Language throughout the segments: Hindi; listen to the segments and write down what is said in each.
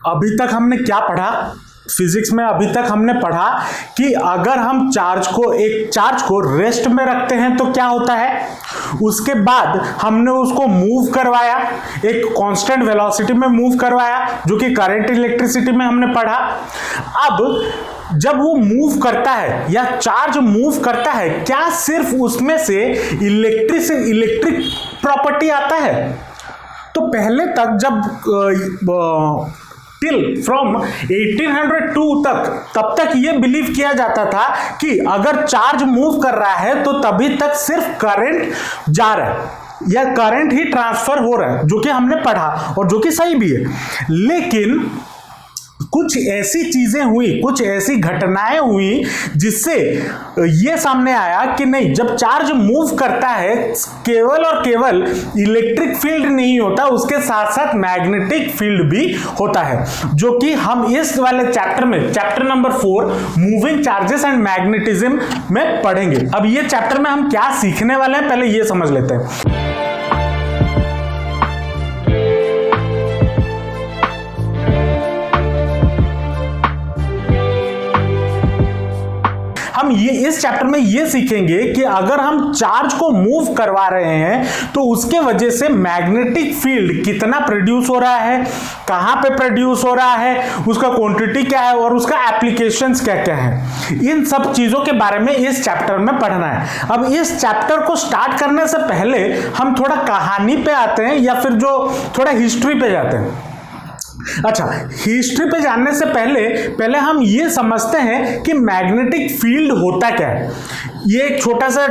अभी तक हमने क्या पढ़ा फिजिक्स में? अभी तक हमने पढ़ा कि अगर हम एक चार्ज को रेस्ट में रखते हैं तो क्या होता है, उसके बाद हमने उसको मूव करवाया, एक कांस्टेंट वेलोसिटी में मूव करवाया, जो कि करंट इलेक्ट्रिसिटी में हमने पढ़ा। अब जब वो मूव करता है या चार्ज मूव करता है, क्या सिर्फ उसमें से इलेक्ट्रिक प्रॉपर्टी आता है? तो पहले तक जब फ्रॉम 1802 तब तक ये बिलीव किया जाता था कि अगर चार्ज मूव कर रहा है तो तभी तक सिर्फ करंट जा रहा है या करंट ही ट्रांसफर हो रहा है, जो कि हमने पढ़ा और जो कि सही भी है। लेकिन कुछ ऐसी चीजें हुई, कुछ ऐसी घटनाएं हुई जिससे यह सामने आया कि नहीं, जब चार्ज मूव करता है केवल और केवल इलेक्ट्रिक फील्ड नहीं होता, उसके साथ साथ मैग्नेटिक फील्ड भी होता है, जो कि हम इस वाले चैप्टर में, chapter number 4 moving charges and magnetism में पढ़ेंगे। अब ये चैप्टर में हम क्या सीखने वाले हैं, पहले ये समझ लेते हैं। हम इस चैप्टर में ये सीखेंगे कि अगर हम चार्ज को मूव करवा रहे हैं तो उसके वजह से मैग्नेटिक फील्ड कितना प्रोड्यूस हो रहा है, कहां पे प्रोड्यूस हो रहा है, उसका क्वांटिटी क्या है और उसका एप्लीकेशंस क्या क्या है। इन सब चीजों के बारे में इस चैप्टर में पढ़ना है। अब इस चैप्टर को स्टार्ट करने से पहले हम थोड़ा कहानी पे आते हैं या फिर जो थोड़ा हिस्ट्री पे जाते हैं। अच्छा, हिस्ट्री पे जानने से पहले हम ये समझते हैं कि मैग्नेटिक फील्ड होता क्या है। ये एक छोटा सा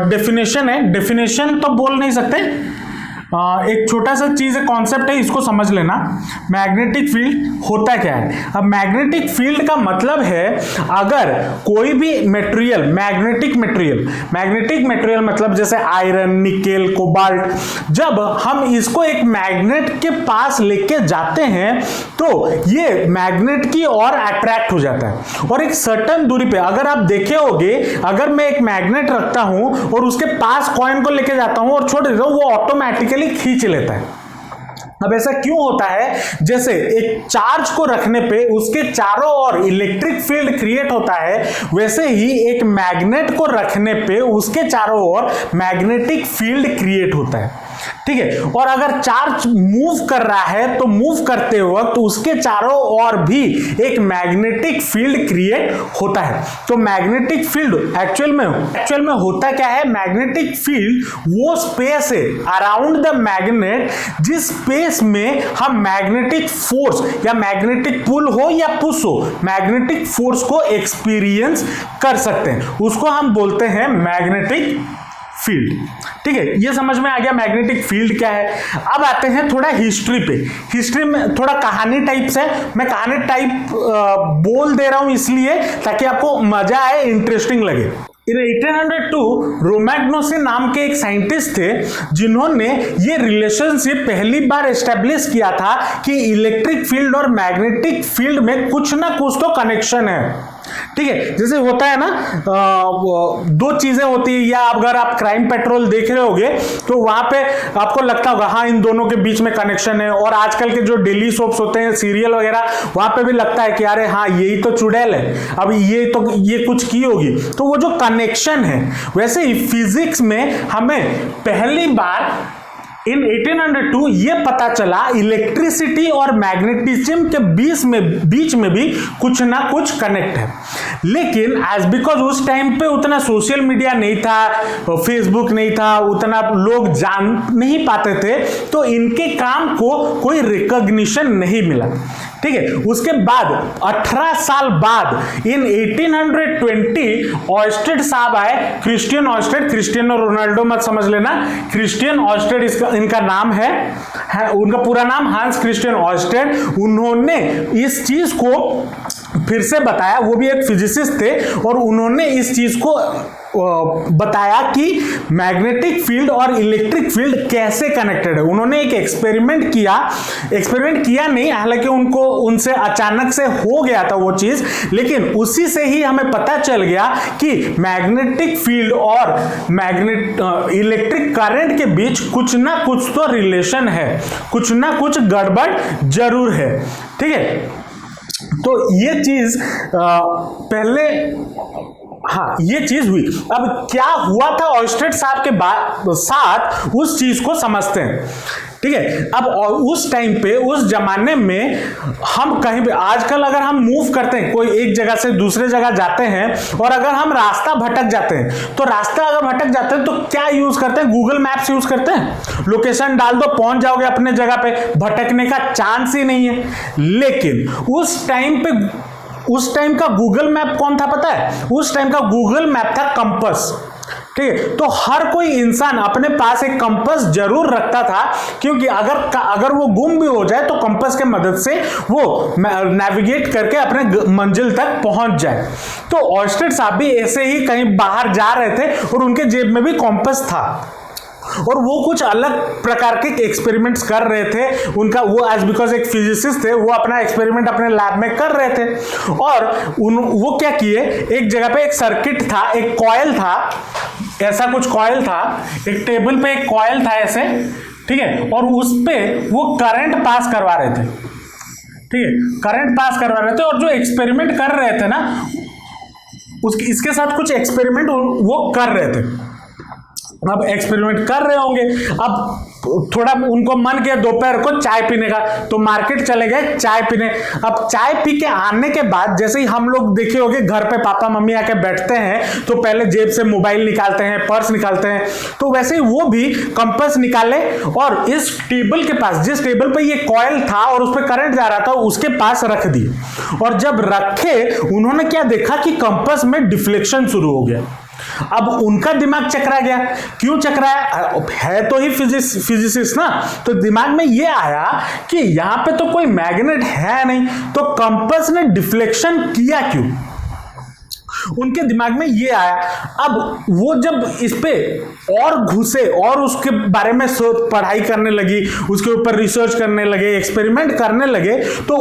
डेफिनेशन है, डेफिनेशन तो बोल नहीं सकते, एक छोटा सा चीज है, कॉन्सेप्ट है, इसको समझ लेना। मैग्नेटिक फील्ड होता क्या है? अब मैग्नेटिक फील्ड का मतलब है अगर कोई भी मटेरियल, मैग्नेटिक मटेरियल मतलब जैसे आयरन, निकेल, कोबाल्ट, जब हम इसको एक मैग्नेट के पास लेके जाते हैं तो ये मैग्नेट की ओर अट्रैक्ट हो जाता है और एक सर्टेन दूरी पे, अगर आप देखे होंगे, अगर मैं एक मैग्नेट रखता हूं और उसके पास कॉइन को लेके जाता हूं और छोड़ देता हूं, वो ऑटोमेटिकली खींच लेता है। अब ऐसा क्यों होता है? जैसे एक चार्ज को रखने पे उसके चारों ओर इलेक्ट्रिक फील्ड क्रिएट होता है, वैसे ही एक मैग्नेट को रखने पे उसके चारों ओर मैग्नेटिक फील्ड क्रिएट होता है। ठीक है, और अगर चार्ज मूव कर रहा है तो मूव करते वक्त उसके चारों ओर भी एक मैग्नेटिक फील्ड क्रिएट होता है। तो मैग्नेटिक फील्ड एक्चुअल में होता क्या है? मैग्नेटिक फील्ड वो स्पेस है अराउंड द मैग्नेट जिस स्पेस में हम मैग्नेटिक फोर्स या मैग्नेटिक पुल हो या पुश हो, मैग्नेटिक फोर्स को एक्सपीरियंस कर सकते हैं, उसको हम बोलते हैं मैग्नेटिक फील्ड। ठीक है, ये समझ में आ गया मैग्नेटिक फील्ड क्या है। अब आते हैं थोड़ा हिस्ट्री पे। हिस्ट्री में थोड़ा कहानी टाइप्स है, मैं कहानी टाइप बोल दे रहा हूं इसलिए ताकि आपको मजा आए, इंटरेस्टिंग लगे। इन 1802 रोमैग्नोसी नाम के एक साइंटिस्ट थे जिन्होंने ये रिलेशनशिप पहली बार एस्टेब्लिश किया था कि इलेक्ट्रिक फील्ड और मैग्नेटिक फील्ड में कुछ ना कुछ तो कनेक्शन है। ठीक है, जैसे होता है ना, दो चीजें होती है, या अगर आप क्राइम पेट्रोल देख रहे होगे तो वहां पे आपको लगता होगा हाँ इन दोनों के बीच में कनेक्शन है, और आजकल के जो डेली सोप्स होते हैं, सीरियल वगैरह, वहां पे भी लगता है कि अरे हाँ यही तो चुड़ैल है, अब ये कुछ की होगी, तो वो जो कनेक्शन है। वैसे ही फिजिक्स में हमें पहली बार इन 1802 ये पता चला इलेक्ट्रिसिटी और मैग्नेटिज्म के बीच में भी कुछ ना कुछ कनेक्ट है। लेकिन एज बिकॉज उस टाइम पे उतना सोशल मीडिया नहीं था, फेसबुक नहीं था, उतना लोग जान नहीं पाते थे, तो इनके काम को कोई रिकॉग्निशन नहीं मिला। ठीक है, उसके बाद 18 साल बाद इन 1820 ऑयस्टेड साहब आए, क्रिस्टियन ऑयस्टेड, क्रिस्टियानो रोनाल्डो मत समझ लेना, क्रिस्टियन ऑयस्टेड इनका नाम है, उनका पूरा नाम हांस क्रिस्टियन ऑयस्टेड। उन्होंने इस चीज को फिर से बताया, वो भी एक फिजिसिस्ट थे, और उन्होंने इस चीज को बताया कि मैग्नेटिक फील्ड और इलेक्ट्रिक फील्ड कैसे कनेक्टेड है। उन्होंने एक एक्सपेरिमेंट किया नहीं, हालांकि उनसे अचानक से हो गया था वो चीज, लेकिन उसी से ही हमें पता चल गया कि मैग्नेटिक फील्ड और इलेक्ट्रिक करंट के बीच कुछ ना कुछ तो रिलेशन है, कुछ ना कुछ गड़बड़ जरूर है। ठीक है, तो ये चीज पहले, हाँ ये चीज हुई। अब क्या हुआ था ऑयस्टेड साहब के साथ, उस चीज को समझते हैं। ठीक है, अब उस टाइम पे, उस जमाने में हम कहीं भी, आजकल अगर हम मूव करते हैं, कोई एक जगह से दूसरे जगह जाते हैं, और अगर हम रास्ता भटक जाते हैं, तो रास्ता अगर भटक जाते हैं तो क्या यूज करते हैं? गूगल मैप्स यूज करते हैं। लोकेशन डाल दो, पहुंच जाओगे अपने जगह पे, भटकने का चांस ही नहीं है। लेकिन उस टाइम का गूगल मैप कौन था पता है? उस टाइम का गूगल मैप था कंपास। ठीक है, तो हर कोई इंसान अपने पास एक कंपास जरूर रखता था, क्योंकि अगर वो गुम भी हो जाए तो कंपास के मदद से वो नेविगेट करके अपने मंजिल तक पहुंच जाए। तो ऑयस्टेड साहब भी ऐसे ही कहीं बाहर जा रहे थे और उनके जेब में भी कंपास था, और वो कुछ अलग प्रकार के एक्सपेरिमेंट्स कर रहे थे। उनका वो एज बिकॉज एक फिजिसिस्ट थे, वो अपना एक्सपेरिमेंट अपने लैब में कर रहे थे। और वो क्या किए, एक जगह पे एक सर्किट था, एक कॉइल था, ऐसा कुछ कॉइल था, एक टेबल पे एक कॉइल था ऐसे, ठीक है, और उस पे वो करंट पास करवा रहे थे। ठीक है, करंट पास करवा रहे थे, और जो एक्सपेरिमेंट कर रहे थे ना, इसके साथ कुछ एक्सपेरिमेंट वो कर रहे थे। अब एक्सपेरिमेंट कर रहे होंगे, अब थोड़ा उनको मन किया दोपहर को चाय पीने का, तो मार्केट चले गए चाय पीने। अब चाय पी के आने के बाद, जैसे ही हम लोग देखे होंगे घर पे पापा मम्मी आके बैठते हैं तो पहले जेब से मोबाइल निकालते हैं, पर्स निकालते हैं, तो वैसे ही वो भी कंपास निकाले और इस टेबल के पास, जिस टेबल पे ये कॉइल था और उस पर करंट जा रहा था, उसके पास रख दिए। और जब रखे, उन्होंने क्या देखा कि कंपास में डिफ्लेक्शन शुरू हो गया। अब उनका दिमाग चकरा गया। क्यों चकराया? है तो ही फिजिसिस्ट ना, तो दिमाग में ये आया कि यहां पे तो कोई मैग्नेट है नहीं, तो कंपास ने डिफ्लेक्शन किया क्यों? उनके दिमाग में ये आया। अब वो जब इस पे और घुसे और उसके बारे में पढ़ाई करने लगी, उसके ऊपर रिसर्च करने लगे, एक्सपेरिमेंट करने लगे, तो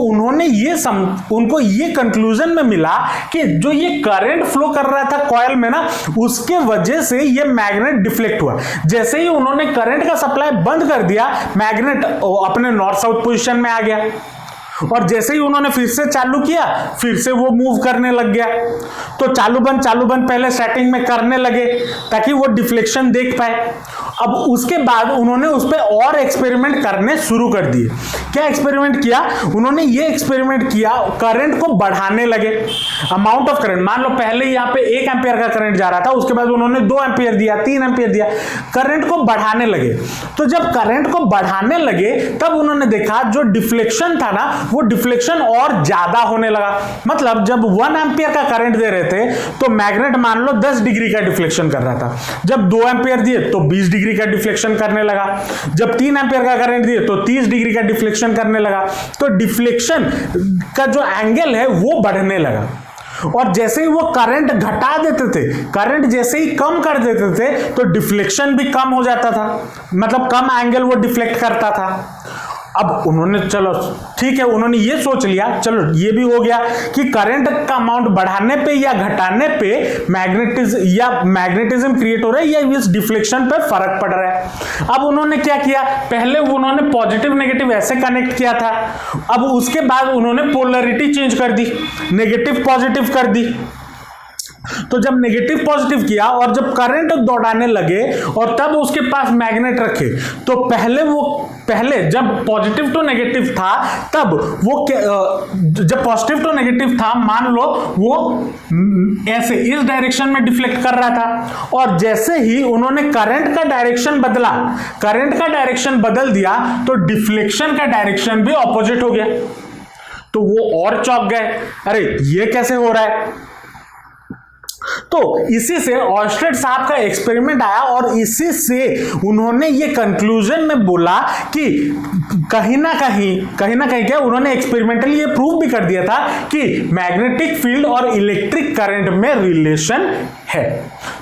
उनको ये कंक्लूजन में मिला कि जो ये करंट फ्लो कर रहा था कॉइल में ना, उसके वजह से ये मैग्नेट डिफ्लेक्ट हुआ। जैसे ही उन्होंने करंट का सप्लाई बंद कर दिया, मैग्नेट अपने नॉर्थ साउथ पोजीशन में आ गया, और जैसे ही उन्होंने फिर से चालू किया, फिर से वो मूव करने लग गया। तो चालू बंद पहले सेटिंग में करने लगे ताकि वो डिफ्लेक्शन देख पाए। अब उसके बाद उन्होंने उस पर और एक्सपेरिमेंट करने शुरू कर दिए। क्या एक्सपेरिमेंट किया उन्होंने? ये एक्सपेरिमेंट किया, करंट को बढ़ाने लगे, अमाउंट ऑफ करंट। मान लो पहले यहाँ पे 1 एम्पियर का करंट जा रहा था, उसके बाद उन्होंने 2 एम्पियर दिया, 3 एम्पियर दिया, करंट को बढ़ाने लगे। तो जब करंट को बढ़ाने लगे, तब उन्होंने देखा जो डिफ्लेक्शन था ना, वो डिफ्लेक्शन और ज्यादा होने लगा। मतलब जब 1 एम्पियर का करंट दे रहे थे, तो मैग्नेट मान लो 10 डिग्री का डिफ्लेक्शन कर रहा था। जब 2 एम्पियर दिए तो 20 डिग्री का डिफ्लेक्शन करने लगा। जब 3 एम्पियर का करंट दिए तो 30 डिग्री का डिफ्लेक्शन करने लगा। तो डिफ्लेक्शन का जो एंगल है वो बढ़ने लगा। और जैसे ही वो करंट घटा देते थे, करंट जैसे ही कम कर देते थे, तो डिफ्लेक्शन भी कम हो जाता था, मतलब कम एंगल वो डिफ्लेक्ट करता था। अब उन्होंने, चलो ठीक है, उन्होंने ये सोच लिया, चलो ये भी हो गया कि करंट का अमाउंट बढ़ाने पे या घटाने पे मैग्नेटिज्म क्रिएट हो रहा है या इस डिफ्लेक्शन पे फर्क पड़ रहा है। अब उन्होंने क्या किया, पहले उन्होंने पॉजिटिव नेगेटिव ऐसे कनेक्ट किया था, अब उसके बाद उन्होंने पोलरिटी चेंज कर दी, नेगेटिव पॉजिटिव कर दी। तो जब नेगेटिव पॉजिटिव किया और जब करंट दौड़ाने लगे और तब उसके पास मैग्नेट रखे, तो पहले जब पॉजिटिव टू नेगेटिव था, तब वो जब पॉजिटिव टू नेगेटिव था, मान लो वो ऐसे इस डायरेक्शन में डिफ्लेक्ट कर रहा था, और जैसे ही उन्होंने करंट का डायरेक्शन बदला, करंट का डायरेक्शन बदल दिया, तो डिफ्लेक्शन का डायरेक्शन भी ऑपोजिट हो गया। तो वो और चौंक गए, अरे ये कैसे हो रहा है? तो इसी से ऑयस्टेड साहब का एक्सपेरिमेंट आया और इसी से उन्होंने ये कंक्लूजन में बोला कि कहीं ना कहीं क्या उन्होंने एक्सपेरिमेंटली ये प्रूव भी कर दिया था कि मैग्नेटिक फील्ड और इलेक्ट्रिक करंट में रिलेशन है।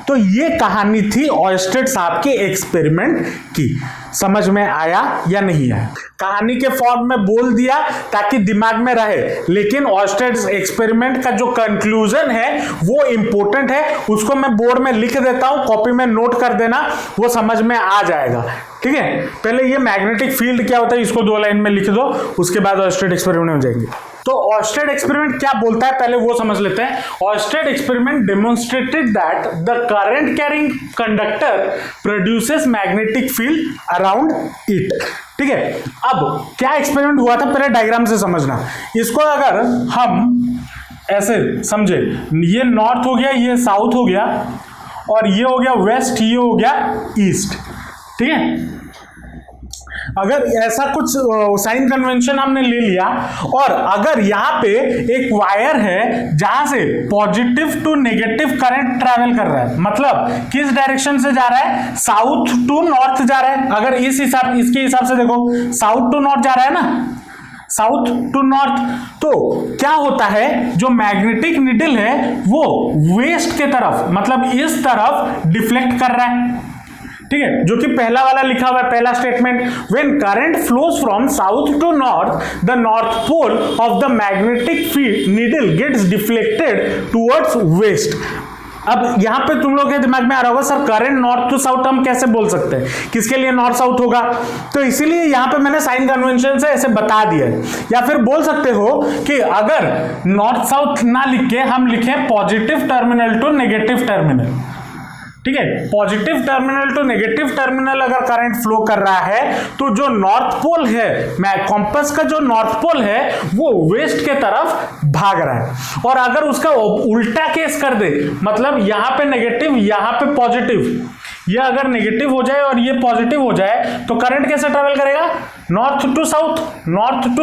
तो ये कहानी थी ऑयस्टेड साहब के एक्सपेरिमेंट की। समझ में आया या नहीं आया? कहानी के फॉर्म में बोल दिया ताकि दिमाग में रहे, लेकिन ऑयस्टेड एक्सपेरिमेंट का जो कंक्लूजन है वो इंपॉर्टेंट है, उसको मैं बोर्ड में लिख देता हूं, कॉपी में नोट कर देना, वो समझ में आ जाएगा। ठीक है, पहले ये मैग्नेटिक फील्ड क्या होता है इसको 2 लाइन में लिख दो, उसके बाद ऑयस्टेड एक्सपेरिमेंट हो जाएंगे। तो ऑयस्टेड एक्सपेरिमेंट क्या बोलता है पहले वो समझ लेते हैं। Oersted experiment demonstrated that the current carrying conductor produces magnetic field around it. ठीक है, अब क्या एक्सपेरिमेंट हुआ था पहले डायग्राम से समझना। इसको अगर हम ऐसे समझे, ये नॉर्थ हो गया, ये साउथ हो गया, और ये हो गया वेस्ट, ये हो गया ईस्ट। ठीक है, अगर ऐसा कुछ साइन कन्वेंशन हमने ले लिया और अगर यहां पे एक वायर है जहां से positive to negative current travel कर रहा है, मतलब किस डायरेक्शन से जा रहा है, साउथ टू नॉर्थ जा रहा है। अगर इसके हिसाब से देखो, साउथ टू नॉर्थ जा रहा है ना, साउथ टू नॉर्थ, तो क्या होता है जो मैग्नेटिक निडल है वो वेस्ट के तरफ, मतलब इस तरफ डिफ्लेक्ट कर रहा है। ठीक है, जो कि पहला वाला लिखा हुआ है, पहला statement, when current flows from south to north the north pole of the magnetic field needle gets deflected towards west. अब यहां पे तुम लोग के दिमाग में आ रहा होगा sir current north to south हम कैसे बोल सकते हैं, किसके लिए नॉर्थ साउथ होगा, तो इसीलिए यहां पे मैंने साइन कन्वेंशन से ऐसे बता दिया है। या फिर बोल सकते हो कि अगर नॉर्थ साउथ ना लिख के हम लिखें positive terminal to negative terminal. ठीक है, positive terminal to negative terminal अगर करंट फ्लो कर रहा है तो जो नॉर्थ पोल है, कॉम्पस का जो नॉर्थ पोल है वो वेस्ट के तरफ भाग रहा है। और अगर उसका उल्टा केस कर दे, मतलब यहां पे नेगेटिव यहां पे पॉजिटिव, ये अगर नेगेटिव हो जाए और ये पॉजिटिव हो जाए तो करंट कैसे ट्रेवल करेगा, नॉर्थ टू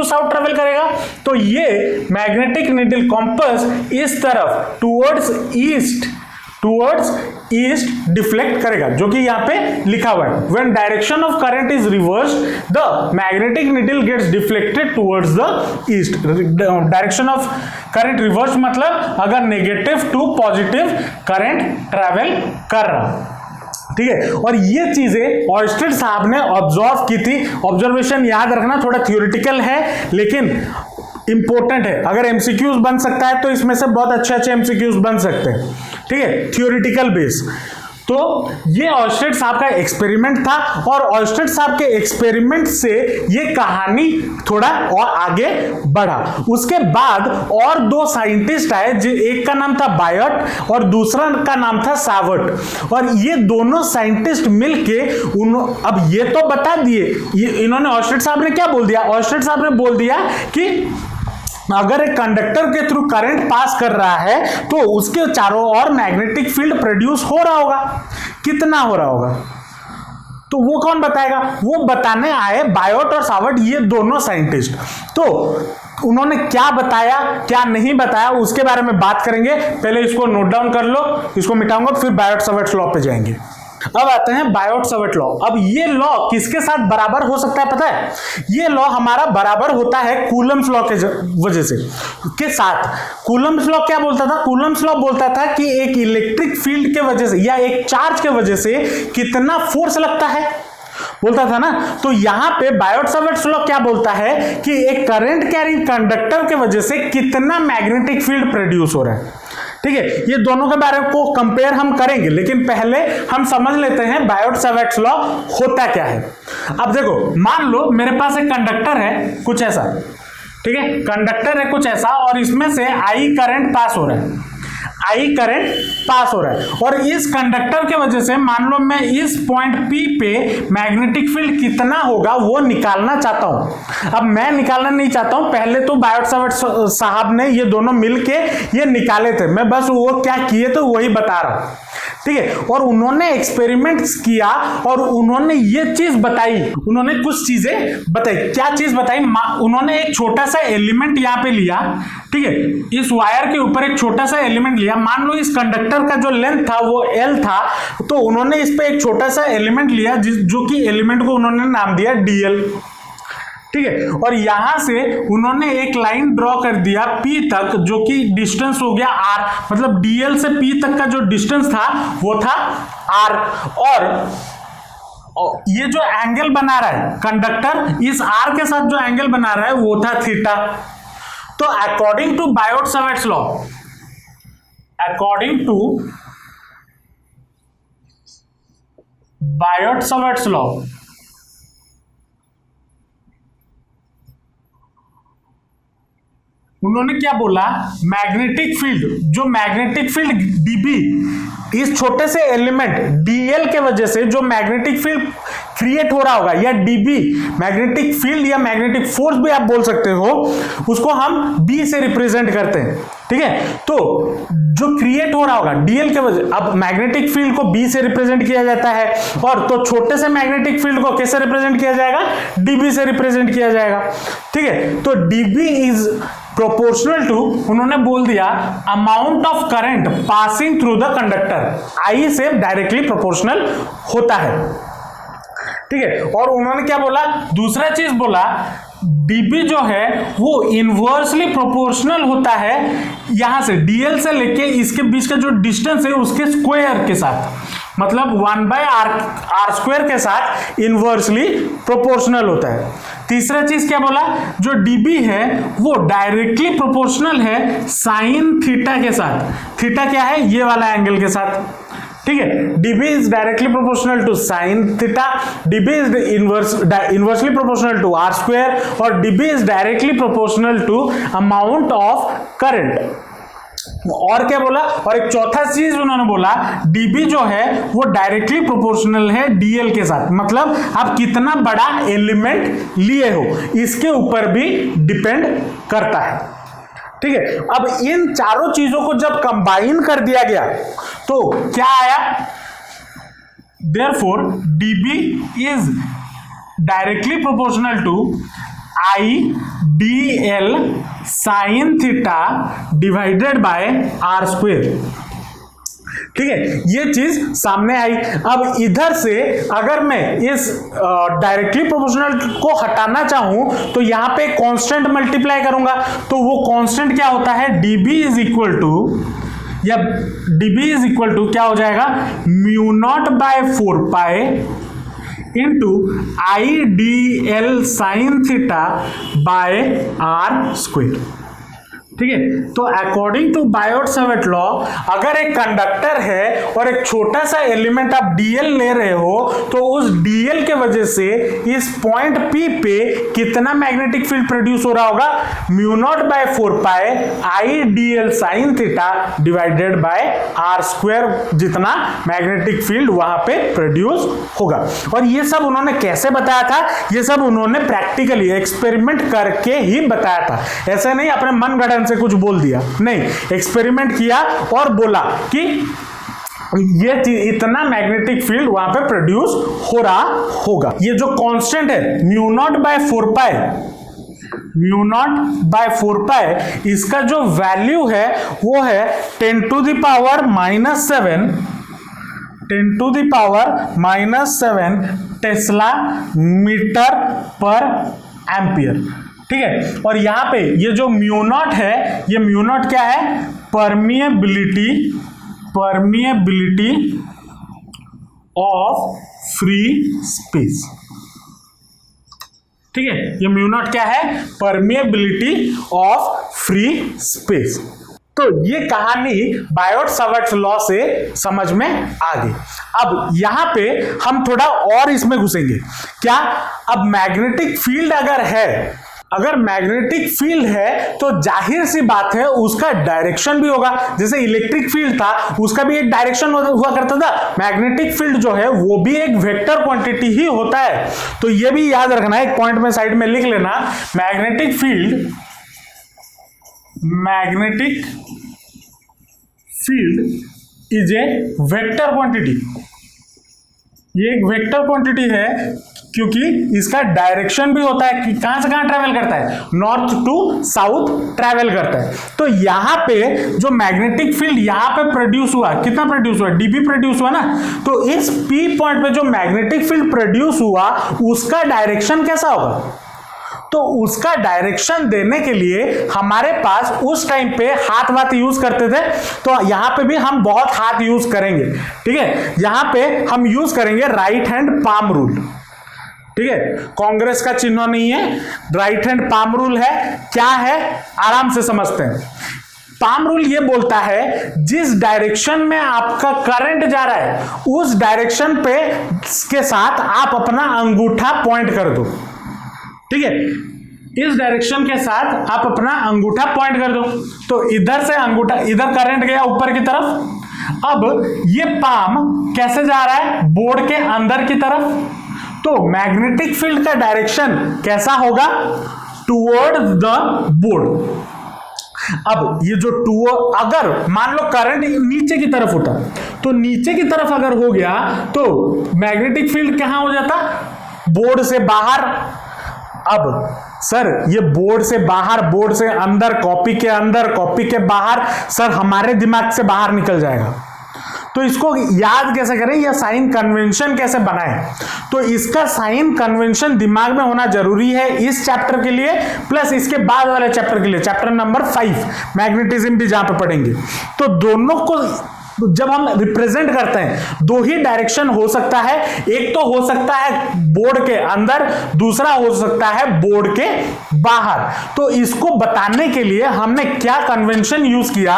साउथ ट्रेवल करेगा। तो ये मैग्नेटिक नीडल कॉम्पस इस तरफ टुवर्ड्स ईस्ट डिफ्लेक्ट करेगा, जो कि यहां पे लिखा हुआ है। When direction of current is reversed the magnetic needle gets deflected towards the east. Direction of current reverse मतलब अगर negative to positive current travel कर रहा। ठीक है, और ये चीजें ऑयस्टेड साहब ने ऑब्जर्व की थी। ऑब्जर्वेशन याद रखना, थोड़ा थियोरिटिकल है लेकिन इंपॉर्टेंट है। अगर एमसीक्यूज बन सकता है तो इसमें से बहुत अच्छे एमसीक्यूज बन सकते हैं। ठीक है, थियोरिटिकल बेस। तो ये ऑयस्टेड साहब का एक्सपेरिमेंट था और ऑयस्टेड साहब के एक्सपेरिमेंट से ये कहानी थोड़ा और आगे बढ़ा। उसके बाद और 2 साइंटिस्ट आए, एक का नाम था बायट और दूसरा का नाम था सावर्ट। और ये दोनों साइंटिस्ट मिलके अब ये तो बता दिए, इन्होंने ऑयस्टेड साहब ने क्या बोल दिया, ऑयस्टेड साहब ने बोल दिया कि अगर एक कंडक्टर के थ्रू करंट पास कर रहा है तो उसके चारों ओर मैग्नेटिक फील्ड प्रोड्यूस हो रहा होगा। कितना हो रहा होगा तो वो कौन बताएगा, वो बताने आए बायट और सावर्ट, ये दोनों साइंटिस्ट। तो उन्होंने क्या बताया क्या नहीं बताया उसके बारे में बात करेंगे। पहले इसको नोट डाउन कर लो, इसको मिटाऊंगा, फिर बायट सावर्ट लॉ पे जाएंगे। अब आते हैं बायट सावर्ट लॉ। अब ये लॉ किसके साथ बराबर हो सकता है पता है, ये लॉ हमारा बराबर होता है कूलम्स लॉ के वजह से के साथ। कूलम्स लॉ क्या बोलता था, कूलम्स लॉ बोलता था कि एक इलेक्ट्रिक फील्ड के वजह से या एक चार्ज के वजह से कितना फोर्स लगता है, बोलता था ना। तो यहां पे बायट सावर्ट लॉ क्या बोलता है कि एक करंट कैरिंग कंडक्टर के वजह से कितना मैग्नेटिक फील्ड प्रोड्यूस हो रहा है। ठीक है, ये दोनों के बारे को कंपेयर हम करेंगे, लेकिन पहले हम समझ लेते हैं बायट सावर्ट लॉ होता क्या है। अब देखो, मान लो मेरे पास एक कंडक्टर है कुछ ऐसा, ठीक है, कंडक्टर है कुछ ऐसा और इसमें से आई करंट पास हो रहा है, आई करंट पास हो रहा है और इस कंडक्टर के वजह से मान लो मैं इस पॉइंट P पे मैग्नेटिक फील्ड कितना होगा वो निकालना चाहता हूं। अब मैं निकालना नहीं चाहता हूं, पहले तो बायट सावर्ट साहब ने ये दोनों मिलके ये निकाले थे, मैं बस वो क्या किए तो वही बता रहा हूं। ठीक है। और उन्होंने एक्सपेरिमेंट्स किया और उन्होंने ये चीज बताई, उन्होंने कुछ चीजें बताई। क्या चीज बताई? उन्होंने एक छोटा सा एलिमेंट यहां पे लिया, ठीक है, इस वायर के ऊपर एक छोटा सा एलिमेंट लिया। मान लो इस कंडक्टर का जो लेंथ था वो L था, तो उन्होंने इस पे एक छोटा सा एलिमेंट लिया जो कि एलिमेंट को उन्होंने नाम दिया DL, ठीक है। और यहां से उन्होंने एक लाइन ड्रॉ कर दिया P तक, जो कि डिस्टेंस हो गया R, मतलब DL से P तक का जो डिस्टेंस था वो था R। और ये जो एंगल बना रहा है कंडक्टर, इस R के साथ जो एंगल बना रहा है वो था थीटा। तो according to Biot Savart's law, according to Biot Savart's law, उन्होंने क्या बोला? मैग्नेटिक फील्ड, जो मैग्नेटिक फील्ड dB इस छोटे से एलिमेंट DL के वजह से जो मैग्नेटिक फील्ड क्रिएट हो रहा होगा, या dB मैग्नेटिक फील्ड या मैग्नेटिक फोर्स भी आप बोल सकते हो, उसको हम B से रिप्रेजेंट करते हैं, ठीक है। तो जो क्रिएट हो रहा होगा DL के वजह, अब मैग्नेटिक फील्ड को B से रिप्रेजेंट किया जाता है, और तो छोटे से मैग्नेटिक फील्ड को कैसे रिप्रेजेंट किया जाएगा? DB से रिप्रेजेंट किया जाएगा, ठीक है। तो DB इज प्रोपोर्शनल टू, उन्होंने बोल दिया, amount of current passing through the conductor, I से डायरेक्टली प्रोपोर्शनल होता है, ठीक है। और उन्होंने क्या बोला? दूसरा चीज बोला, dB जो है वो इनवर्सली प्रोपोर्शनल होता है यहां से DL से लेके इसके बीच का जो डिस्टेंस है उसके स्क्वायर के साथ, मतलब 1/r² के साथ इनवर्सली प्रोपोर्शनल होता है। तीसरा चीज क्या बोला? जो dB है वो डायरेक्टली प्रोपोर्शनल है साइन थीटा के साथ। थीटा क्या है? ये वाला एंगल के साथ, ठीक है। dB is directly proportional to sine theta, dB is inversely proportional to r², और dB is directly proportional to amount of current. और क्या बोला? और एक चौथा चीज उन्होंने बोला, dB जो है वो डायरेक्टली प्रोपोर्शनल है DL के साथ, मतलब आप कितना बड़ा एलिमेंट लिए हो इसके ऊपर भी डिपेंड करता है, ठीक है। अब इन चारों चीजों को जब कंबाइन कर दिया गया तो क्या आया? Therefore, dB is directly proportional to I/dl sin theta divided bye r², ठीक है। ये चीज सामने आई। अब इधर से अगर मैं इस डायरेक्टली प्रोपोर्शनल को हटाना चाहूं तो यहां पे कांस्टेंट मल्टीप्लाई करूंगा, तो वो कांस्टेंट क्या होता है? dB इज इक्वल टू, या dB इज इक्वल टू क्या हो जाएगा? μ0/4π into I/dl sin theta by r², ठीक है। तो अकॉर्डिंग टू बायोट-सैवर्ट लॉ, अगर एक कंडक्टर है और एक छोटा सा एलिमेंट आप DL ले रहे हो, तो उस DL के वजह से इस पॉइंट P पे कितना मैग्नेटिक फील्ड प्रोड्यूस हो रहा होगा? μ0/4π I/dl sin theta divided bye r² जितना मैग्नेटिक फील्ड वहां पे प्रोड्यूस होगा। और ये सब उन्होंने कैसे बताया था? ये सब उन्होंने प्रैक्टिकली एक्सपेरिमेंट करके ही बताया था, ऐसे नहीं अपने मन गढ़ंत से कुछ बोल दिया, नहीं, एक्सपेरिमेंट किया और बोला कि ये इतना मैग्नेटिक फील्ड वहां पे प्रोड्यूस हो रहा होगा। ये जो कांस्टेंट है μ0/4π, इसका जो वैल्यू है वो है 10⁻⁷ टेस्ला मीटर पर एम्पियर, ठीक है। और यहां पे ये जो μ0 है, ये μ0 क्या है? परमिएबिलिटी ऑफ फ्री स्पेस, ठीक है। ये μ0 क्या है? Permeability of free space. तो ये कहानी बायोट-सैवर्ट लॉ से समझ में आ गई। अब यहां पे हम थोड़ा और इसमें घुसेंगे। क्या? अब मैग्नेटिक फील्ड अगर मैग्नेटिक फील्ड है तो जाहिर सी बात है उसका डायरेक्शन भी होगा। जैसे इलेक्ट्रिक फील्ड था, उसका भी एक डायरेक्शन हुआ करता था। मैग्नेटिक फील्ड जो है वो भी एक वेक्टर क्वांटिटी ही होता है। तो ये भी याद रखना, एक पॉइंट में साइड में लिख लेना, magnetic field is a vector quantity. ये एक वेक्टर क्वांटिटी है क्योंकि इसका डायरेक्शन भी होता है कि कहां से कहां ट्रेवल करता है, नॉर्थ टू साउथ ट्रेवल करता है। तो यहां पे जो मैग्नेटिक फील्ड यहां पे प्रोड्यूस हुआ, कितना प्रोड्यूस हुआ, डीबी प्रोड्यूस हुआ ना। तो इस पी पॉइंट पे जो मैग्नेटिक फील्ड प्रोड्यूस हुआ उसका डायरेक्शन कैसा होगा, तो उसका डायरेक्शन देने के लिए हमारे पास उस टाइम पे हाथ वाथ यूज करते थे, तो यहां पे भी हम बहुत हाथ यूज करेंगे। ठीक है, यहां पे हम यूज करेंगे राइट हैंड पाम रूल। ठीक है, कांग्रेस का चिन्ह नहीं है, राइट हैंड पाम रूल है। क्या है, आराम से समझते हैं। पाम रूल ये बोलता है जिस डायरेक्शन में आपका करंट जा रहा है उस डायरेक्शन पे के साथ आप अपना अंगूठा पॉइंट कर दो। ठीक है, इस डायरेक्शन के साथ आप अपना अंगूठा पॉइंट कर दो। तो इधर से अंगूठा, इधर करंट गया ऊपर की तरफ। अब ये पाम कैसे जा रहा है, बोर्ड के अंदर की तरफ। तो मैग्नेटिक फील्ड का डायरेक्शन कैसा होगा, टुवर्ड द बोर्ड। अब ये जो अगर मान लो करंट नीचे की तरफ होता तो नीचे की तरफ अगर हो गया तो मैग्नेटिक फील्ड कहां हो जाता, बोर्ड से बाहर। अब सर ये बोर्ड से बाहर, बोर्ड से अंदर, कॉपी के अंदर, कॉपी के बाहर, सर हमारे दिमाग से बाहर निकल जाएगा। तो इसको याद कैसे करें, या साइन कन्वेंशन कैसे बनाएं। तो इसका साइन कन्वेंशन दिमाग में होना जरूरी है इस चैप्टर के लिए, प्लस इसके बाद वाले चैप्टर के लिए, चैप्टर नंबर 5 मैग्नेटिज्म भी जहां पे पढ़ेंगे। तो दोनों को जब हम रिप्रेजेंट करते हैं, दो ही डायरेक्शन हो सकता है। एक तो हो सकता है बोर्ड के अंदर, दूसरा हो सकता है बोर्ड के बाहर। तो इसको बताने के लिए हमने क्या कन्वेंशन यूज किया,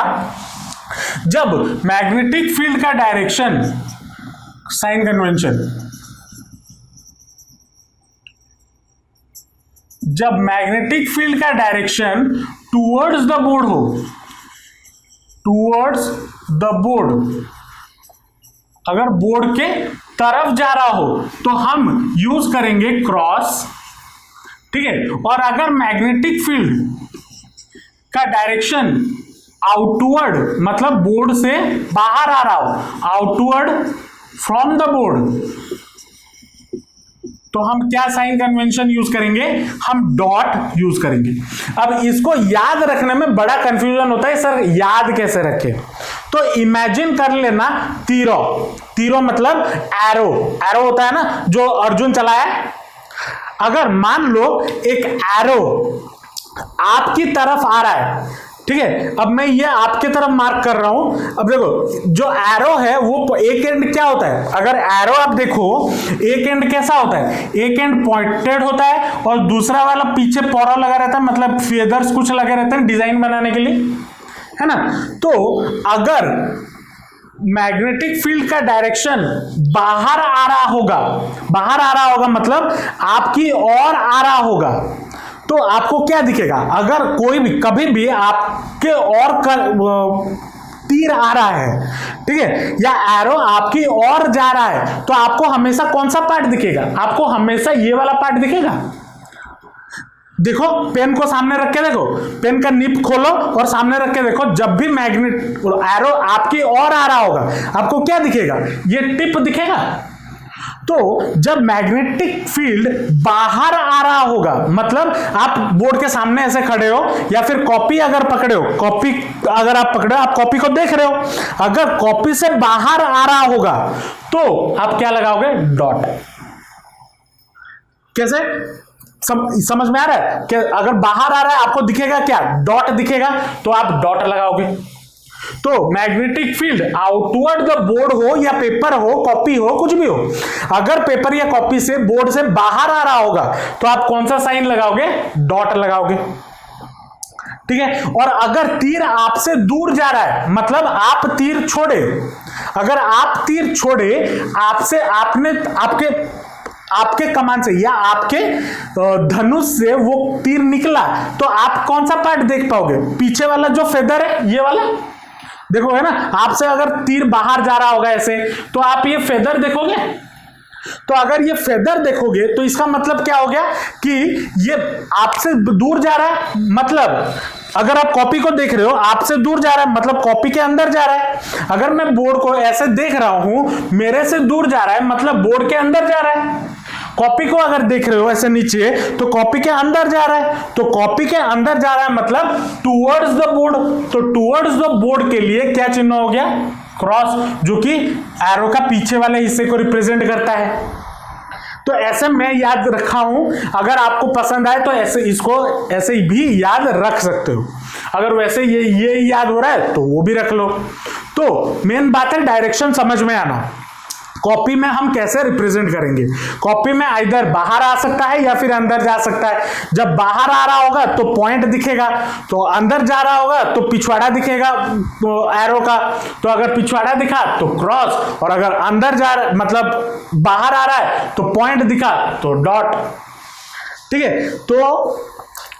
जब मैग्नेटिक फील्ड का डायरेक्शन, साइन कन्वेंशन, जब मैग्नेटिक फील्ड का डायरेक्शन टुवर्ड्स द बोर्ड हो, टुवर्ड्स द बोर्ड, अगर बोर्ड के तरफ जा रहा हो तो हम यूज करेंगे क्रॉस। ठीक है, और अगर मैग्नेटिक फील्ड का डायरेक्शन आउटवर्ड, मतलब बोर्ड से बाहर आ रहा हो, आउटवर्ड फ्रॉम द बोर्ड, तो हम क्या साइन कन्वेंशन यूज करेंगे, हम डॉट यूज करेंगे। अब इसको याद रखने में बड़ा कंफ्यूजन होता है, सर याद कैसे रखें। तो इमेजिन कर लेना तीरो, तीरो मतलब एरो, एरो होता है ना जो अर्जुन चलाया। अगर मान लो एक एरो आपकी तरफ आ रहा है, ठीक है, अब मैं ये आपके तरफ मार्क कर रहा हूं। अब देखो जो एरो है वो एक एंड क्या होता है, अगर एरो आप देखो एक एंड कैसा होता है, एक एंड पॉइंटेड होता है और दूसरा वाला पीछे पौरा लगा रहता है, मतलब फेदर्स कुछ लगे रहते हैं डिजाइन बनाने के लिए, है ना। तो अगर मैग्नेटिक फील्ड का डायरेक्शन बाहर आ रहा होगा, बाहर आ रहा होगा मतलब आपकी ओर आ रहा होगा, तो आपको क्या दिखेगा, अगर कोई भी कभी भी आपके और तीर आ रहा है, ठीक है, या एरो आपकी ओर जा रहा है, तो आपको हमेशा कौन सा पार्ट दिखेगा, आपको हमेशा ये वाला पार्ट दिखेगा। देखो पेन को सामने रख के देखो, पेन का निप खोलो और सामने रख के देखो, जब भी मैग्नेट एरो आपकी ओर आ रहा होगा आपको क्या दिखेगा, ये टिप दिखेगा। तो जब मैग्नेटिक फील्ड बाहर आ रहा होगा, मतलब आप बोर्ड के सामने ऐसे खड़े हो या फिर कॉपी अगर पकड़े हो, कॉपी अगर आप पकड़े हो, आप कॉपी को देख रहे हो, अगर कॉपी से बाहर आ रहा होगा तो आप क्या लगाओगे, डॉट। कैसे समझ में आ रहा है कि अगर बाहर आ रहा है आपको दिखेगा क्या, डॉट दिखेगा, तो आप डॉट लगाओगे। तो magnetic field outward the board हो या पेपर हो, कॉपी हो, कुछ भी हो, अगर पेपर या कॉपी से बोर्ड से बाहर आ रहा होगा तो आप कौन सा साइन लगाओगे, डॉट लगाओगे। ठीक है, और अगर तीर आपसे दूर जा रहा है, मतलब आप तीर छोड़े, अगर आप तीर छोड़े, आपसे आपने आपके कमान से या आपके धनुष से वो तीर निकला, तो आप कौन सा पार्ट देख पाओगे, पीछे वाला जो फेदर है ये वाला देखो, है ना। आपसे अगर तीर बाहर जा रहा होगा ऐसे, तो आप ये फेदर देखोगे। तो अगर ये फेदर देखोगे तो इसका मतलब क्या हो गया कि ये आपसे दूर जा रहा है, मतलब अगर आप कॉपी को देख रहे हो, आपसे दूर जा रहा है मतलब कॉपी के अंदर जा रहा है। अगर मैं बोर्ड को ऐसे देख रहा हूं, मेरे से दूर जा रहा है मतलब बोर्ड के अंदर जा रहा है। कॉपी को अगर देख रहे हो ऐसे नीचे, तो कॉपी के अंदर जा रहा है, तो कॉपी के अंदर जा रहा है मतलब टुवर्ड्स द बोर्ड। तो टुवर्ड्स द बोर्ड के लिए क्या चिन्ह हो गया? क्रॉस, जो कि एरो का पीछे वाले हिस्से को रिप्रेजेंट करता है। तो ऐसे मैं याद रखा हूं, अगर आपको पसंद आए तो ऐसे इसको ऐसे भी याद रख सकते हो। अगर वैसे ये याद हो रहा है तो वो भी रख लो। तो मेन बात है डायरेक्शन समझ में आना। कॉपी में हम कैसे रिप्रेजेंट करेंगे? कॉपी में इधर बाहर आ सकता है या फिर अंदर जा सकता है। जब बाहर आ रहा होगा तो पॉइंट दिखेगा, तो अंदर जा रहा होगा तो पिछवाड़ा दिखेगा एरो का। तो अगर पिछवाड़ा दिखा तो क्रॉस, और अगर अंदर जा रहा मतलब बाहर आ रहा है तो पॉइंट दिखा तो डॉट। ठीक है, तो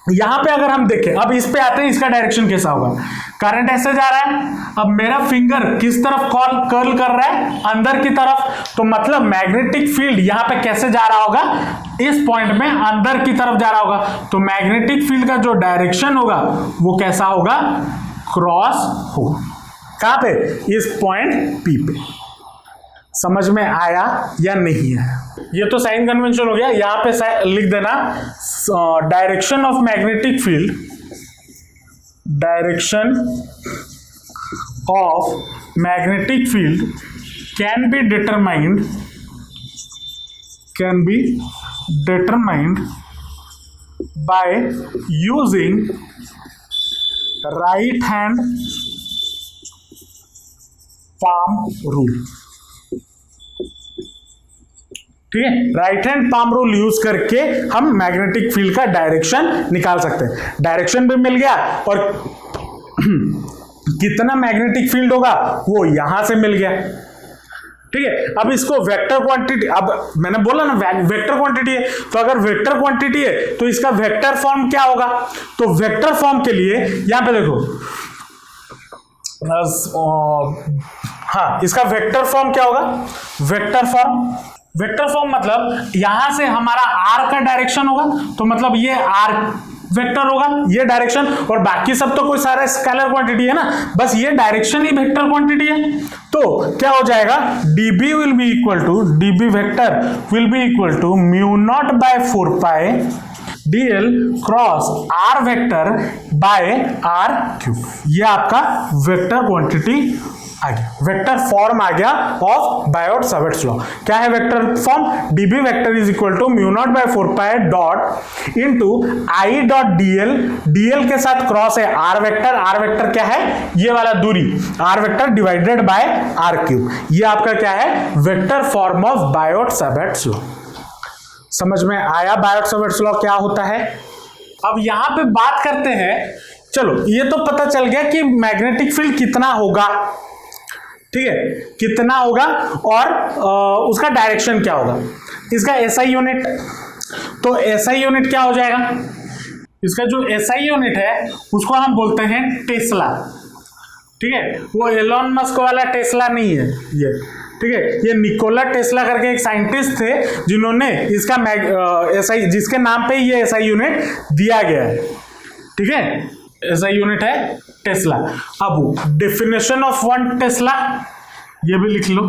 यहां पे अगर हम देखें, अब इस पे आते हैं, इसका डायरेक्शन कैसा होगा? करंट ऐसे जा रहा है, अब मेरा फिंगर किस तरफ कर्ल कर रहा है? अंदर की तरफ। तो मतलब मैग्नेटिक फील्ड यहां पे कैसे जा रहा होगा? इस पॉइंट में अंदर की तरफ जा रहा होगा। तो मैग्नेटिक फील्ड का जो डायरेक्शन होगा वो कैसा होगा? क्रॉस होगा। कहां पे? इस पॉइंट पी पे। समझ में आया या नहीं आया? ये तो साइन कन्वेंशन हो गया। यहां पे लिख देना direction of magnetic field, direction of magnetic field can be determined by using right hand palm rule। ठीक है, right hand palm rule use करके हम मैग्नेटिक फील्ड का डायरेक्शन निकाल सकते हैं। डायरेक्शन भी मिल गया और कितना मैग्नेटिक फील्ड होगा वो यहां से मिल गया। ठीक है, अब इसको वेक्टर क्वांटिटी, अब मैंने बोला ना वेक्टर क्वांटिटी है, तो अगर वेक्टर क्वांटिटी है तो इसका वेक्टर फॉर्म क्या होगा? तो वेक्टर फॉर्म के लिए यहां पे देखो, हाँ, इसका वेक्टर फॉर्म क्या होगा? वेक्टर फॉर्म मतलब यहां से हमारा आर का डायरेक्शन होगा, तो मतलब ये आर वेक्टर होगा, ये डायरेक्शन, और बाकी सब तो कोई सारा स्केलर क्वांटिटी है ना, बस ये डायरेक्शन ही वेक्टर क्वांटिटी है। तो क्या हो जाएगा? DB vector will be equal to mu naught by 4 pi DL cross R vector by R cube. ये आपका वेक्टर क्वांटिटी आ गया, वेक्टर फॉर्म आ गया ऑफ बायोट-सावर्ट्स लॉ। क्या है vector form? DB vector is equal to mu naught by 4 pi dot into I dot DL, DL के साथ क्रॉस है आर वेक्टर क्या है? ये वाला दूरी, R vector divided by R cube. ये आपका क्या है? Vector form of Biot Savart's law. समझ में आया बायोट-सावर्ट्स लॉ क्या होता है? अब यहां पे बात करते हैं, चलो ये तो पता चल गया कि मैग्नेटिक फील्ड कितना होगा, ठीक है, कितना होगा और उसका डायरेक्शन क्या होगा। इसका एसआई यूनिट, तो एसआई यूनिट क्या हो जाएगा? इसका जो एसआई यूनिट है उसको हम बोलते हैं टेस्ला। ठीक है, वो एलोन मस्क वाला टेस्ला नहीं है ये, ठीक है, ये निकोला टेस्ला करके एक साइंटिस्ट थे जिन्होंने इसका एसआई, जिसके नाम पे ये एसआई यूनिट दिया गया है। ठीक है, ऐसा यूनिट है टेस्ला। अब डेफिनेशन ऑफ 1 टेस्ला ये भी लिख लो।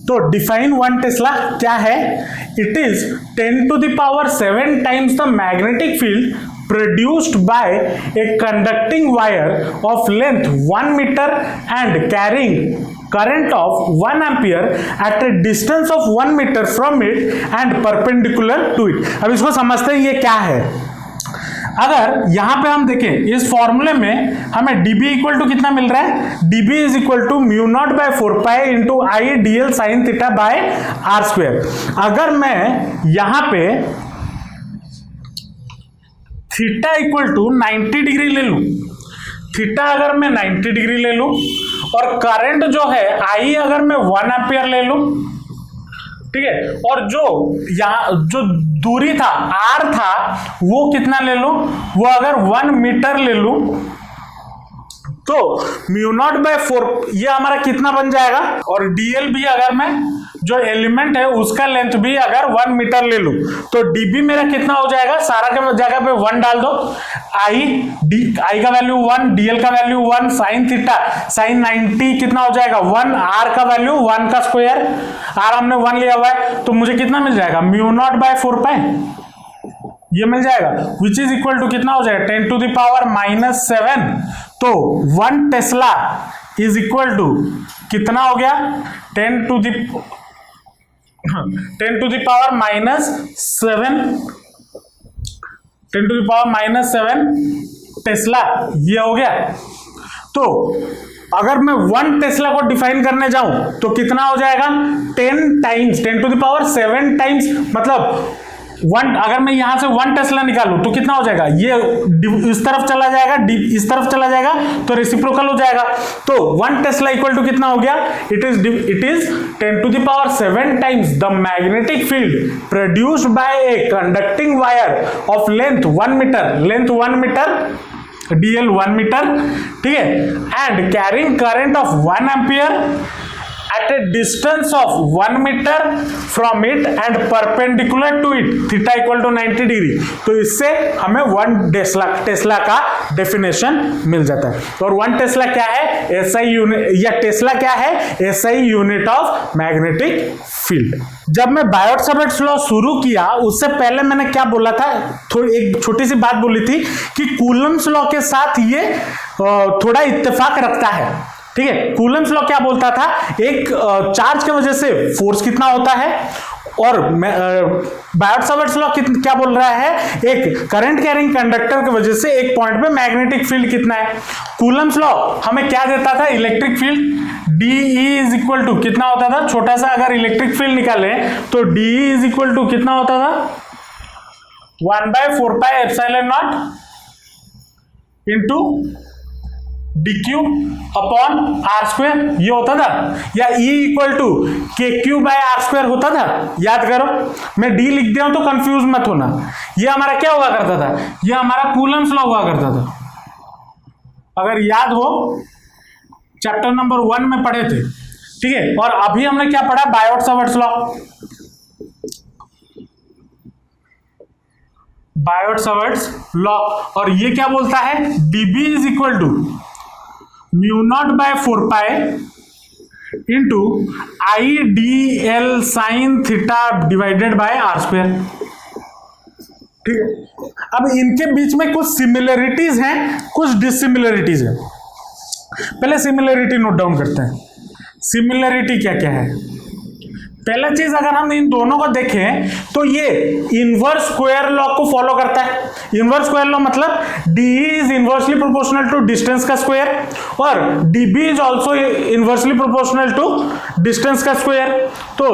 तो डिफाइन 1 टेस्ला क्या है? It is 10⁷ times the magnetic field produced by a conducting wire of length 1 meter and carrying current of 1 ampere at a distance of 1 meter from it and perpendicular to it। अब इसको समझते हैं ये क्या है। अगर यहां पे हम देखें इस फॉर्मूले में हमें dB इक्वल टू कितना मिल रहा है? dB is equal to mu naught by 4 pi into I DL sine theta by R square. अगर मैं यहां पे थीटा इक्वल टू 90 डिग्री ले लूं, थीटा अगर मैं 90 डिग्री ले लूं और करंट जो है आई अगर मैं 1 एम्पियर ले लूं, ठीक है, और जो यहां जो दूरी था आर था वो कितना ले लूं? वो अगर 1 मीटर ले लूं तो म्यू नॉट बाय 4 ये हमारा कितना बन जाएगा? और डीएल भी अगर मैं जो एलिमेंट है उसका लेंथ भी अगर 1 मीटर ले लूं तो dB मेरा कितना हो जाएगा, सारा के जगह पे 1 डाल दो, आई का वैल्यू 1, dl का वैल्यू 1, साइन थीटा साइन 90 कितना हो जाएगा 1, r का वैल्यू 1 का स्क्वायर, r हमने 1 लिया हुआ है तो मुझे कितना मिल जाएगा म्यू नॉट बाय 4 पाई ये मिल जाएगा, विच इज इक्वल टू कितना हो जाएगा 10 टू द पावर -7। तो 1 टेस्ला इज इक्वल टू कितना हो गया 10 to the power -7, 10 to the power -7 tesla ये हो गया। तो अगर मैं 1 टेस्ला को डिफाइन करने जाऊं तो कितना हो जाएगा 10 times 10 to the power 7 times, मतलब 1, अगर मैं यहां से 1 टेस्ला निकालूं तो कितना हो जाएगा, ये इस तरफ चला जाएगा, इस तरफ चला जाएगा तो रेसिप्रोकल हो जाएगा। तो 1 टेस्ला इक्वल टू कितना हो गया, it is 10 to the power 7 times the magnetic field produced by a conducting wire of length 1 metre, dl 1 metre, ठीक है, and carrying current of 1 ampere at a distance of 1 meter from it and perpendicular to it, theta equal to 90 degree. तो इससे हमें 1 टेस्ला का डेफिनेशन मिल जाता है। और 1 टेस्ला क्या है, SI यूनिट, या टेस्ला क्या है, SI unit of magnetic field. जब मैं बायोट-सैवर्ट्स लॉ शुरू किया उससे पहले मैंने क्या बोला था, एक छोटी सी बात बोली थी कि कूलम्स लॉ के साथ ये थोड़ा इत्तेफाक रखता है, ठीक है। कूलम्स लॉ क्या बोलता था, एक चार्ज की वजह से फोर्स कितना होता है, और बायोट-सैवर्ट्स लॉ क्या बोल रहा है, एक करंट कैरिंग कंडक्टर की वजह से एक पॉइंट पे मैग्नेटिक फील्ड कितना है। कूलम्स लॉ हमें क्या देता था, electric field DE is equal to कितना होता था, छोटा सा अगर इलेक्ट्रिक फील्ड निकाले तो DE इज इक्वल टू कितना होता था 1/4 pi epsilon naught into dq upon r square ये होता था, या E equal to kq by r square होता था। याद करो, मैं d लिख दिया हूं तो कंफ्यूज मत होना। ये हमारा क्या हुआ करता था, ये हमारा कूलम्स लॉ हुआ करता था, अगर याद हो चैप्टर नंबर 1 में पढ़े थे, ठीक है। और अभी हमने क्या पढ़ा, बायोट-सैवर्ट्स लॉ, बायोट-सैवर्ट्स लॉ, और ये क्या बोलता है, dB is equal to mu naught by 4 pi into IDL sine theta divided by r square, ठीक है। अब इनके बीच में कुछ सिमिलरिटीज हैं, कुछ डिसिमिलरिटीज है। पहले सिमिलरिटी नोट डाउन करते हैं, सिमिलरिटी क्या क्या है। पहला चीज, अगर हम इन दोनों को देखें तो ये इनवर्स स्क्वायर लॉ को फॉलो करता है। इनवर्स स्क्वायर लॉ मतलब DE is inversely proportional to distance का स्क्वायर और DB is also inversely proportional to distance का स्क्वायर। तो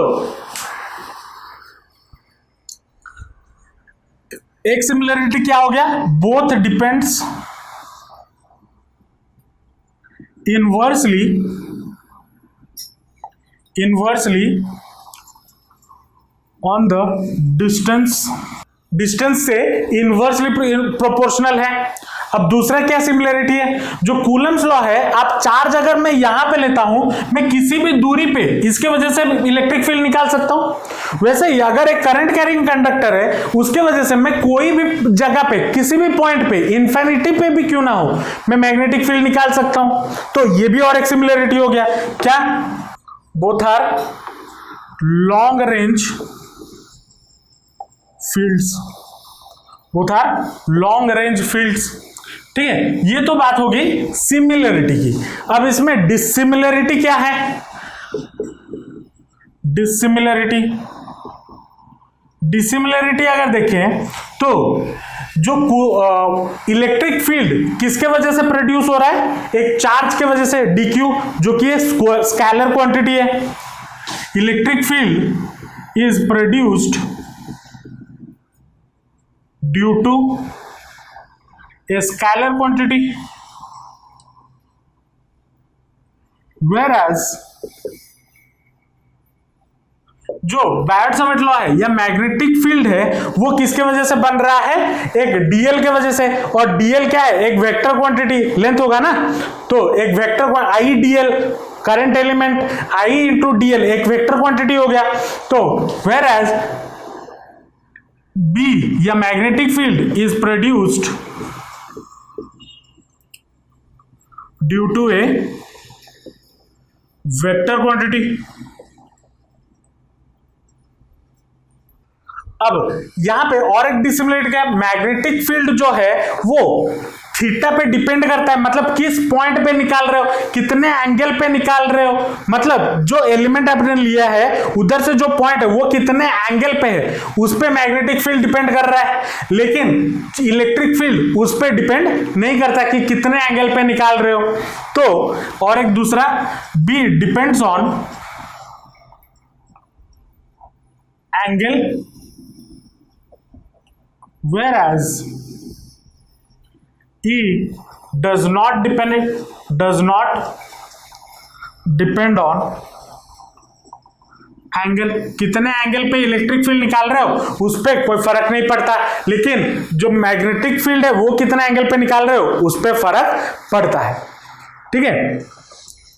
एक सिमिलरिटी क्या हो गया, both depends inversely on the distance से इनवर्सली प्रोपोर्शनल है। अब दूसरा क्या सिमिलरिटी है, जो कूलम्स लॉ है, आप चार्ज अगर मैं यहां पे लेता हूं, मैं किसी भी दूरी पे इसके वजह से इलेक्ट्रिक फील्ड निकाल सकता हूं। वैसे ही अगर एक करंट कैरिंग कंडक्टर है, उसके वजह से मैं कोई भी जगह पे, किसी भी पॉइंट पे, इंफिनिटी पे भी क्यों ना हो, मैं मैग्नेटिक फील्ड निकाल सकता हूं। तो ये भी और एक सिमिलरिटी हो गया, क्या, both are long range fields, both are long range fields, ठीक है। ये तो बात होगी सिमिलरिटी की। अब इसमें डिसिमिलरिटी क्या है, डिसिमिलरिटी अगर देखें तो जो इलेक्ट्रिक फील्ड किसके वजह से प्रोड्यूस हो रहा है, एक चार्ज के वजह से dq, जो कि स्केलर क्वांटिटी है। Electric field is produced due to a scalar quantity, whereas जो बायोट-सैवर्ट्स लॉ है या मैग्नेटिक फील्ड है वो किसके वजह से बन रहा है, एक dl के वजह से। और dl क्या है, एक वेक्टर क्वांटिटी, लेंथ होगा ना, तो एक vector IDL current element I into DL एक वेक्टर क्वांटिटी हो गया। तो वेयर एज B या magnetic field is produced due to a vector quantity. अब यहां पे और एक डिसिमिलरिटी क्या, मैग्नेटिक फील्ड जो है वो थीटा पे डिपेंड करता है, मतलब किस पॉइंट पे निकाल रहे हो, कितने एंगल पे निकाल रहे हो, मतलब जो एलिमेंट आपने लिया है उधर से जो पॉइंट है वो कितने एंगल पे है उस पे मैग्नेटिक फील्ड डिपेंड कर रहा है। लेकिन इलेक्ट्रिक फील्ड उस पे डिपेंड नहीं करता कि कितने एंगल पे निकाल रहे हो। तो और एक दूसरा B depends on angle, whereas E does not depend on angle. कितने एंगल पे इलेक्ट्रिक फील्ड निकाल रहे हो उस पर कोई फर्क नहीं पड़ता, लेकिन जो मैग्नेटिक फील्ड है वो कितने एंगल पे निकाल रहे हो उस पर फर्क पड़ता है। ठीक है,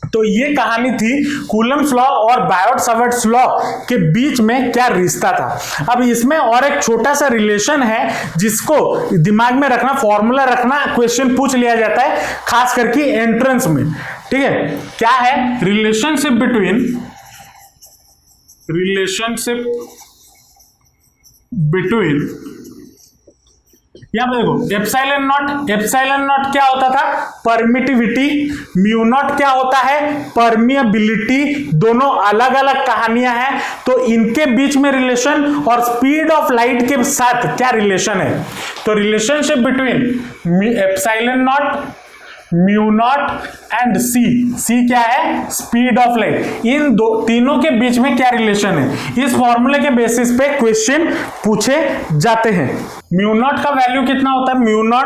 तो ये कहानी थी कूलम्स लॉ और बायोट-सावर्ट्स लॉ के बीच में क्या रिश्ता था। अब इसमें और एक छोटा सा रिलेशन है जिसको दिमाग में रखना, फॉर्मूला रखना, क्वेश्चन पूछ लिया जाता है खास करके एंट्रेंस में। ठीक है, क्या है रिलेशनशिप बिटवीन यहां पे देखो एप्सिलॉन नॉट क्या होता था, परमिटिविटी, म्यू नॉट क्या होता है, परमिएबिलिटी। दोनों अलग अलग कहानियां हैं, तो इनके बीच में रिलेशन और स्पीड ऑफ लाइट के साथ क्या रिलेशन है। तो relationship between epsilon naught, mu naught and C क्या है, स्पीड ऑफ लाइट। इन तीनों के बीच में क्या रिलेशन है, इस फॉर्मूले के बेसिस पे क्वेश्चन पूछे जाते हैं। म्यू नॉट का वैल्यू कितना होता है, म्यू नॉट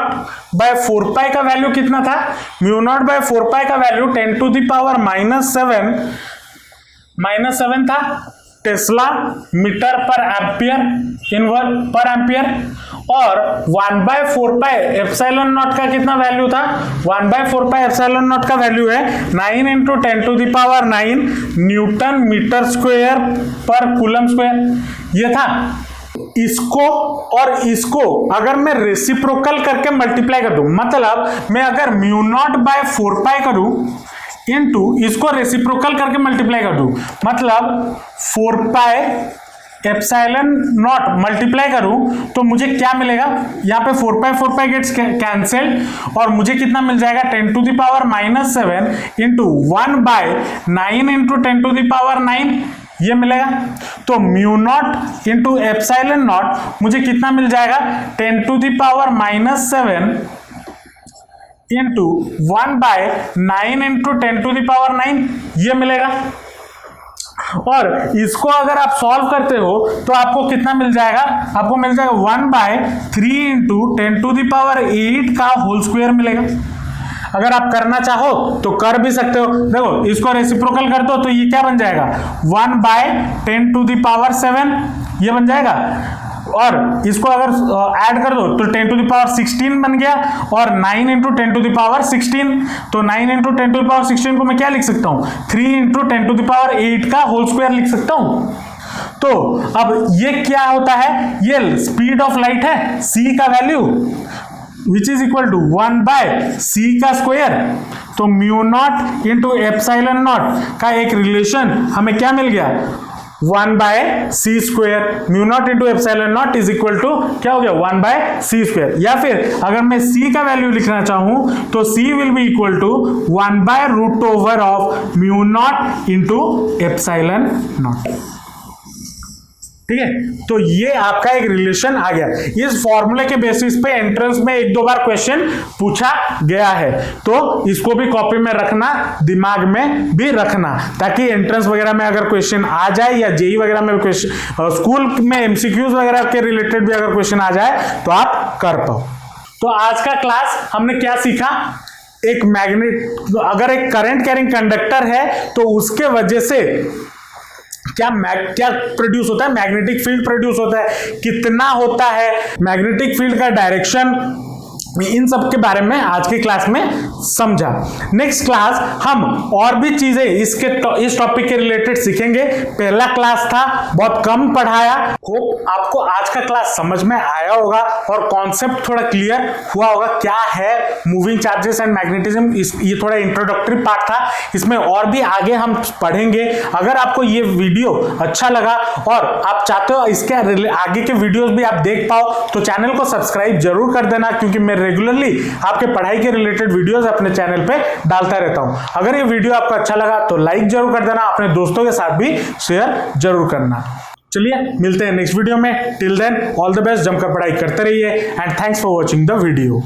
बाय 4 पाई का वैल्यू कितना था, म्यू नॉट बाय 4 पाई का वैल्यू 10 टू द पावर -7 था टेस्ला मीटर पर एम्पियर। और 1/4 पाई एप्सिलॉन नॉट का कितना वैल्यू था, 1/4 पाई एप्सिलॉन नॉट का वैल्यू है 9 × 10⁹ न्यूटन मीटर स्क्वायर पर कूलम स्क्वायर। ये था। इसको और इसको अगर मैं रेसिप्रोकल करके मल्टीप्लाई कर दूं, मतलब मैं अगर म्यू नॉट बाय 4 पाई करूं इनटू इसको रेसिप्रोकल करके मल्टीप्लाई कर दूं, मतलब 4 पाई एप्सिलॉन नॉट मल्टीप्लाई करूं तो मुझे क्या मिलेगा, यहां पे 4 पाई गेट्स कैंसिल्ड और मुझे कितना मिल जाएगा 10 to the power -7 into 1/9 × 10 to the power 9 ये मिलेगा। तो mu naught into epsilon naught मुझे कितना मिल जाएगा 10 to the power -7 into 1/9 × 10 to the power 9 ये मिलेगा। और इसको अगर आप सॉल्व करते हो तो आपको कितना मिल जाएगा, आपको मिल जाएगा 1/3 × 10 टू द पावर 8 का होल स्क्वायर मिलेगा। अगर आप करना चाहो तो कर भी सकते हो। देखो इसको रेसिप्रोकल कर दो तो ये क्या बन जाएगा 1/10 टू द पावर 7 ये बन जाएगा। और इसको अगर ऐड कर दो तो 10 टू द पावर 16 बन गया और 9 × 10 टू द पावर 16। तो 9 × 10 टू द पावर 16 को मैं क्या लिख सकता हूँ 3 × 10 टू द पावर 8 का होल स्क्वायर लिख सकता हूँ। तो अब ये क्या होता है, ये स्पीड ऑफ लाइट है, c का value which is equal to 1/c का स्क्वायर। तो mu naught into epsilon naught का एक रिलेशन हमें क्या मिल गया 1/c square. Mu naught into epsilon naught is equal to क्या हो गया 1/c स्क्वायर। या फिर अगर मैं c का वैल्यू लिखना चाहूं तो c will be equal to 1/√ओवर of mu naught into epsilon naught. ठीक है, तो ये आपका एक रिलेशन आ गया। इस फॉर्मूले के बेसिस पे एंट्रेंस में 1-2 बार क्वेश्चन पूछा गया है, तो इसको भी कॉपी में रखना, दिमाग में भी रखना, ताकि एंट्रेंस वगैरह में अगर क्वेश्चन आ जाए या जेई वगैरह में क्वेश्चन, स्कूल में एमसीक्यूज वगैरह के रिलेटेड भी अगर क्वेश्चन आ जाए तो आप कर पाओ। तो आज का क्लास हमने क्या सीखा, एक मैग्नेट, अगर एक करंट कैरिंग कंडक्टर है तो उसके वजह से क्या प्रोड्यूस होता है, मैग्नेटिक फील्ड प्रोड्यूस होता है, कितना होता है, मैग्नेटिक फील्ड का डायरेक्शन इन सब के बारे में आज की क्लास में समझा। नेक्स्ट क्लास हम और भी चीजें इस टॉपिक के रिलेटेड सीखेंगे। पहला क्लास था, बहुत कम पढ़ाया। होप आपको आज का क्लास समझ में आया होगा और कॉन्सेप्ट थोड़ा क्लियर हुआ होगा क्या है मूविंग चार्जेस एंड मैग्नेटिज्म। ये थोड़ा इंट्रोडक्टरी पार्ट था, इसमें और भी आगे हम पढ़ेंगे। अगर आपको ये वीडियो अच्छा लगा और आप चाहते हो इसके आगे के वीडियोस भी आप देख पाओ तो चैनल को सब्सक्राइब जरूर कर देना, क्योंकि मैं रेगुलरली आपके पढ़ाई के रिलेटेड वीडियोस अपने चैनल पे डालता रहता हूं। अगर ये वीडियो आपको अच्छा लगा तो लाइक जरूर कर देना, अपने दोस्तों के साथ भी शेयर जरूर करना। चलिए मिलते हैं नेक्स्ट वीडियो में। Till then all the best, जमकर पढ़ाई करते रहिए and thanks for watching the video.